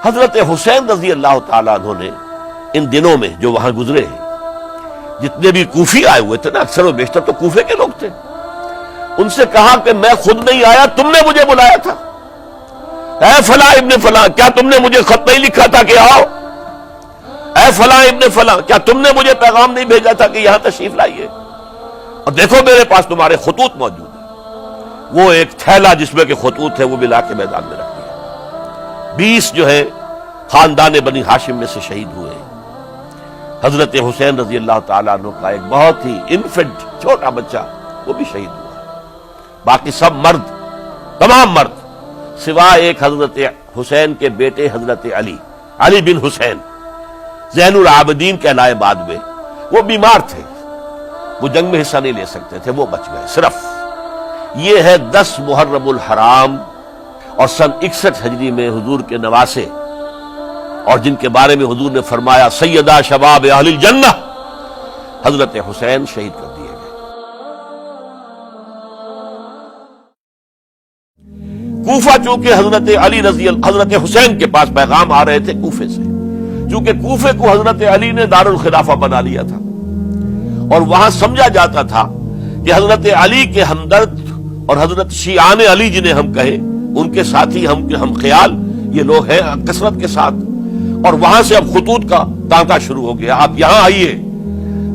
حضرت حسین رضی اللہ تعالیٰ عنہ نے ان دنوں میں جو وہاں گزرے ہیں، جتنے بھی کوفی آئے ہوئے تھے نا، اکثر و بیشتر تو کوفے کے لوگ تھے، ان سے کہا کہ میں خود نہیں آیا، تم نے مجھے بلایا تھا، اے فلاں ابن فلاں کیا تم نے مجھے خط نہیں لکھا تھا کہ آؤ؟ اے فلاں ابن فلاں کیا تم نے مجھے پیغام نہیں بھیجا تھا کہ یہاں تشریف لائیے؟ اور دیکھو میرے پاس تمہارے خطوط موجود ہیں۔ وہ ایک تھیلا جس میں کہ خطوط ہے وہ بھی لا کے میدان میں رکھ دیا۔ 20 جو ہے خاندان بنی ہاشم میں سے شہید ہوئے۔ حضرت حسین رضی اللہ تعالیٰ عنہ کا ایک بہت ہی انفنٹ چھوٹا بچہ وہ بھی شہید ہوا۔ باقی سب مرد، تمام مرد، سوائے ایک حضرت حسین کے بیٹے حضرت علی بن حسین زین العابدین کہلائے بعد میں، وہ بیمار تھے، وہ جنگ میں حصہ نہیں لے سکتے تھے، وہ بچ گئے۔ صرف یہ ہے 10 محرم الحرام اور سن 61 ہجری میں حضور کے نواسے، اور جن کے بارے میں حضور نے فرمایا سیدہ شباب اہل الجنہ، حضرت حسین شہید کر دیے گئے۔ کوفہ چونکہ حضرت حسین کے پاس پیغام آ رہے تھے کوفے سے، چونکہ کوفے کو حضرت علی نے دارالخلافہ بنا لیا تھا، اور وہاں سمجھا جاتا تھا کہ حضرت علی کے ہمدرد اور حضرت شیعان علی جنہیں ہم کہیں، ان کے ساتھی ہم خیال یہ لوگ ہیں کثرت کے ساتھ، اور وہاں سے اب خطوط کا تانتا شروع ہو گیا، آپ یہاں آئیے،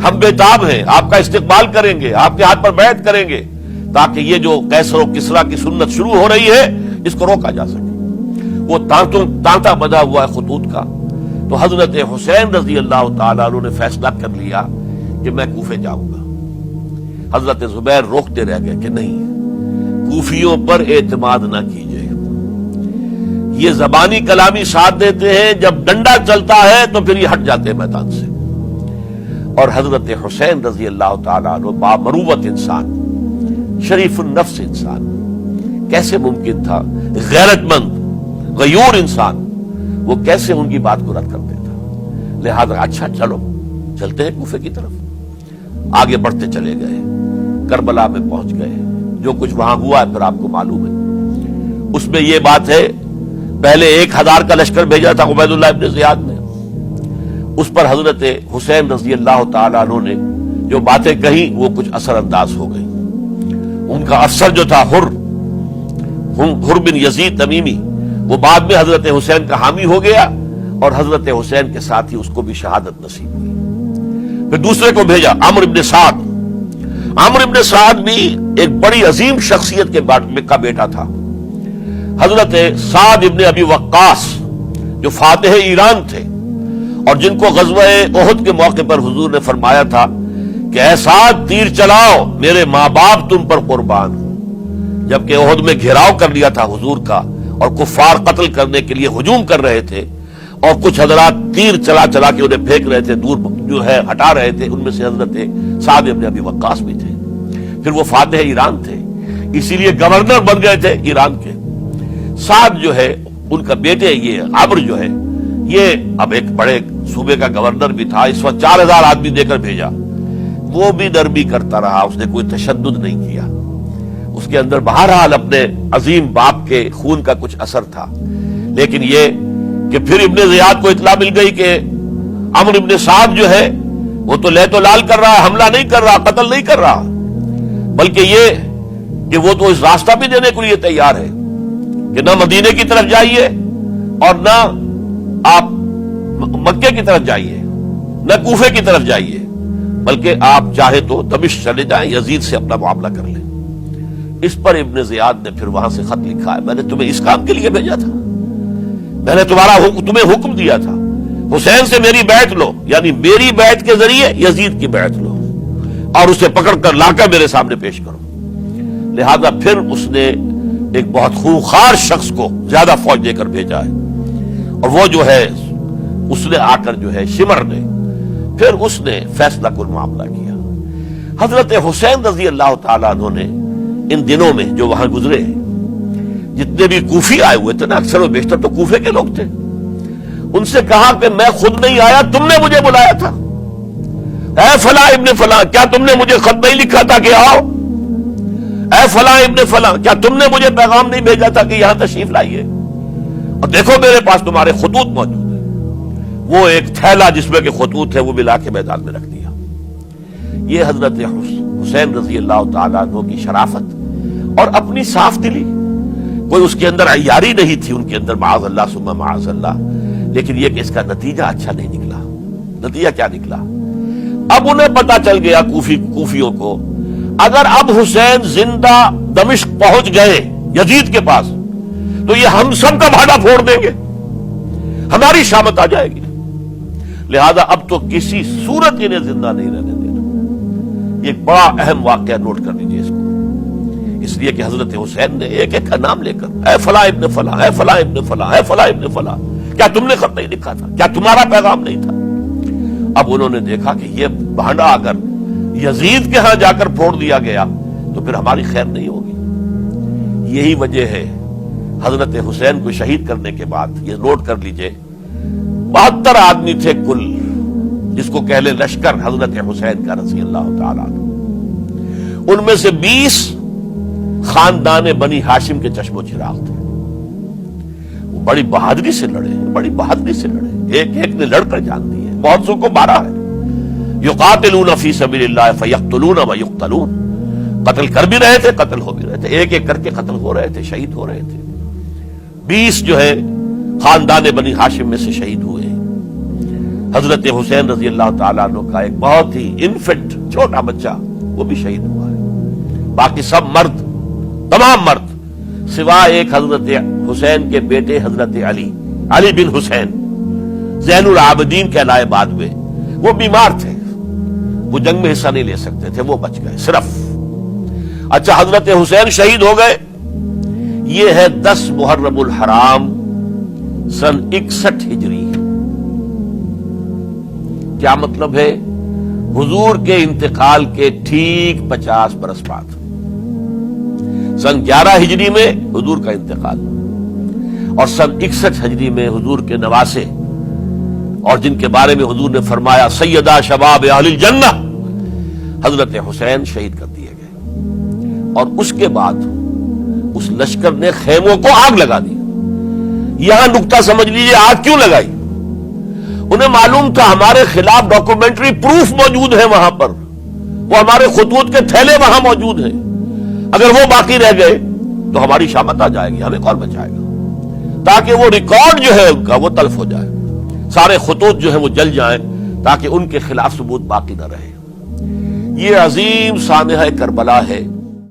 ہم بےتاب ہیں، آپ کا استقبال کریں گے، آپ کے ہاتھ پر بیعت کریں گے، تاکہ یہ جو قیصر و کسریٰ کی سنت شروع ہو رہی ہے اس کو روکا جا سکے۔ وہ تانتا بنا ہوا ہے خطوط کا۔ تو حضرت حسین رضی اللہ تعالیٰ عنہ نے فیصلہ کر لیا کہ میں کوفے جاؤں گا۔ حضرت زبیر روکتے رہ گئے کہ نہیں، کوفیوں پر اعتماد نہ کیجیے، یہ زبانی کلامی ساتھ دیتے ہیں، جب ڈنڈا چلتا ہے تو پھر یہ ہٹ جاتے ہیں میدان سے۔ اور حضرت حسین رضی اللہ تعالیٰ عنہ بامروت انسان، شریف النفس انسان، کیسے ممکن تھا غیرت مند غیور انسان وہ کیسے ان کی بات کو رد کر دیتا؟ لہذا اچھا چلو چلتے ہیں کوفے کی طرف۔ آگے بڑھتے چلے گئے، کربلا میں پہنچ گئے، جو کچھ وہاں ہوا ہے پھر آپ کو معلوم ہے۔ اس میں یہ بات ہے، پہلے 1000 کا لشکر بھیجا تھا عبید اللہ ابن زیاد نے، اس پر حضرت حسین رضی اللہ تعالیٰ عنہ نے جو باتیں کہیں وہ کچھ اثر انداز ہو گئی۔ ان کا افسر جو تھا حر بن یزید تمیمی، وہ بعد میں حضرت حسین کا حامی ہو گیا، اور حضرت حسین کے ساتھ ہی اس کو بھی شہادت نصیب ہوئی۔ پھر دوسرے کو بھیجا عمرو بن سعد۔ عمرو بن سعد بھی ایک بڑی عظیم شخصیت کا بیٹا تھا، حضرت سعد ابن ابی وقاص جو فاتح ایران تھے، اور جن کو غزوہ احد کے موقع پر حضور نے فرمایا تھا کہ اے سعد تیر چلاؤ، میرے ماں باپ تم پر قربان ہوں۔ جبکہ احد میں گھیراؤ کر لیا تھا حضور کا، اور کفار قتل کرنے کے لیے ہجوم کر رہے تھے، اور کچھ حضرات تیر چلا چلا کے انہیں پھینک رہے تھے، دور جو ہے ہٹا رہے تھے، ان میں سے حضرت سعد ابن ابی وقاص بھی تھے۔ پھر وہ فاتح ایران تھے، اسی لیے گورنر بن گئے تھے ایران کے۔ سعد جو ہے ان کا بیٹے، یہ عمرو جو ہے، یہ اب ایک بڑے صوبے کا گورنر بھی تھا، اس وقت 4000 آدمی دے کر بھیجا۔ وہ بھی نرمی کرتا رہا، اس نے کوئی تشدد نہیں کیا، اس کے اندر بہرحال اپنے عظیم باپ کے خون کا کچھ اثر تھا۔ لیکن یہ کہ پھر ابن زیاد کو اطلاع مل گئی کہ عمرو ابن سعد جو ہے وہ تو لے تو لال کر رہا ہے، حملہ نہیں کر رہا، قتل نہیں کر رہا، بلکہ یہ کہ وہ تو اس راستہ بھی دینے کے لیے تیار ہے کہ نہ مدینے کی طرف جائیے اور نہ آپ مکے کی طرف جائیے، نہ کوفے کی طرف جائیے، بلکہ آپ چاہے تو دمشق چلے جائیں، یزید سے اپنا معاملہ کر لیں۔ اس پر ابن زیاد نے پھر وہاں سے خط لکھا ہے، میں نے تمہیں اس کام کے لیے بھیجا تھا، میں نے تمہیں حکم دیا تھا حسین سے میری بیعت لو، یعنی میری بیعت کے ذریعے یزید کی بیعت لو، اور اسے پکڑ کر لا کر میرے سامنے پیش کرو۔ لہذا پھر اس نے ایک بہت خونخوار شخص کو زیادہ فوج دے کر بھیجا ہے، اور وہ جو ہے اس نے آ کر جو ہے شمر نے پھر اس نے فیصلہ کن معاملہ کیا۔ حضرت حسین رضی اللہ تعالیٰ عنہ نے ان دنوں میں جو وہاں گزرے ہیں، جتنے بھی کوفی آئے ہوئے تھے نا، اکثر و بیشتر تو کوفے کے لوگ تھے، ان سے کہا کہ میں خود نہیں آیا، تم نے مجھے بلایا تھا، اے فلاں ابن فلاں کیا تم نے مجھے خط نہیں لکھا تھا کہ آؤ؟ اے فلاں ابن فلاں کیا تم نے مجھے پیغام نہیں بھیجا تھا کہ یہاں تشریف لائیے؟ اور دیکھو میرے پاس تمہارے خطوط موجود ہیں. وہ ایک تھیلا جس میں کہ خطوط تھے وہ بھی لا کے میدان میں رکھ دیا. یہ حضرت حسین رضی اللہ تعالیٰ عنہ کی شرافت اور اپنی صاف دلی. کوئی اس کے اندر عیاری نہیں تھی ان کے اندر، معاذ اللہ ثم معاذ اللہ، لیکن یہ کہ اس کا نتیجہ اچھا نہیں نکلا. نتیجہ کیا نکلا؟ اب انہیں پتا چل گیا کوفیوں کو، اگر اب حسین زندہ دمشق پہنچ گئے یزید کے پاس تو یہ ہم سب کا بھاڑا پھوڑ دیں گے، ہماری شامت آ جائے گی. لہذا اب تو کسی صورت انہیں زندہ نہیں رہنے دینا. یہ ایک بڑا اہم واقعہ نوٹ کر لیجیے اس کو، اس لیے کہ حضرت حسین نے ایک ایک کا نام لے کر، اے فلاں ابن فلاں، اے فلاں ابن فلاں، اے فلاں ابن فلاں، کیا تم نے خط نہیں لکھا تھا؟ کیا تمہارا پیغام نہیں تھا؟ اب انہوں نے دیکھا کہ یہ بھانڈا اگر یزید کے ہاں جا کر پھوڑ دیا گیا تو پھر ہماری خیر نہیں ہوگی. یہی وجہ ہے حضرت حسین کو شہید کرنے کے بعد، یہ نوٹ کر لیجئے، 72 آدمی تھے کل، جس کو کہہ لے لشکر حضرت حسین کا رضی اللہ تعالیٰ عنہ. ان میں سے 20 خاندان بنی ہاشم کے چشم و چراغ تھے. وہ بڑی بہادری سے لڑے، بڑی بہادری سے لڑے، ایک ایک نے لڑ کر جان دی ہے. بہت سو کو مارا ہے. یقاتلون فی سبیل اللہ فیقتلون ویقتلون، قتل کر بھی رہے تھے، قتل ہو بھی رہے تھے، ایک ایک کر کے قتل ہو رہے تھے، شہید ہو رہے تھے. 20 جو ہے خاندان بنی ہاشم میں سے شہید ہوئے. حضرت حسین رضی اللہ تعالیٰ عنہ کا ایک بہت ہی انفنٹ چھوٹا بچہ وہ بھی شہید ہوا ہے. باقی سب مرد، تمام مرد، سوائے ایک حضرت حسین کے بیٹے حضرت علی بن حسین زین العابدین کہلائے بعد میں. وہ بیمار تھے، وہ جنگ میں حصہ نہیں لے سکتے تھے، وہ بچ گئے صرف. اچھا، حضرت حسین شہید ہو گئے. یہ ہے 10 محرم الحرام سن 61 ہجری. کیا مطلب ہے؟ حضور کے انتقال کے ٹھیک 50 برس بعد، سن 11 ہجری میں حضور کا انتقال، اور سن 61 ہجری میں حضور کے نواسے اور جن کے بارے میں حضور نے فرمایا سیدہ شباب اہل الجنہ، حضرت حسین شہید کر دیے گئے. اور اس کے بعد اس لشکر نے خیموں کو آگ لگا دی. یہاں نکتہ سمجھ لیجیے، آگ کیوں لگائی؟ انہیں معلوم تھا ہمارے خلاف ڈاکومنٹری پروف موجود ہے وہاں پر، وہ ہمارے خطوط کے تھیلے وہاں موجود ہیں. اگر وہ باقی رہ گئے تو ہماری شامت آ جائے گی، ہمیں کون بچائے گا؟ تاکہ وہ ریکارڈ جو ہے ان کا وہ تلف ہو جائے، سارے خطوط جو ہیں وہ جل جائیں، تاکہ ان کے خلاف ثبوت باقی نہ رہے. یہ عظیم سانحہ کربلا ہے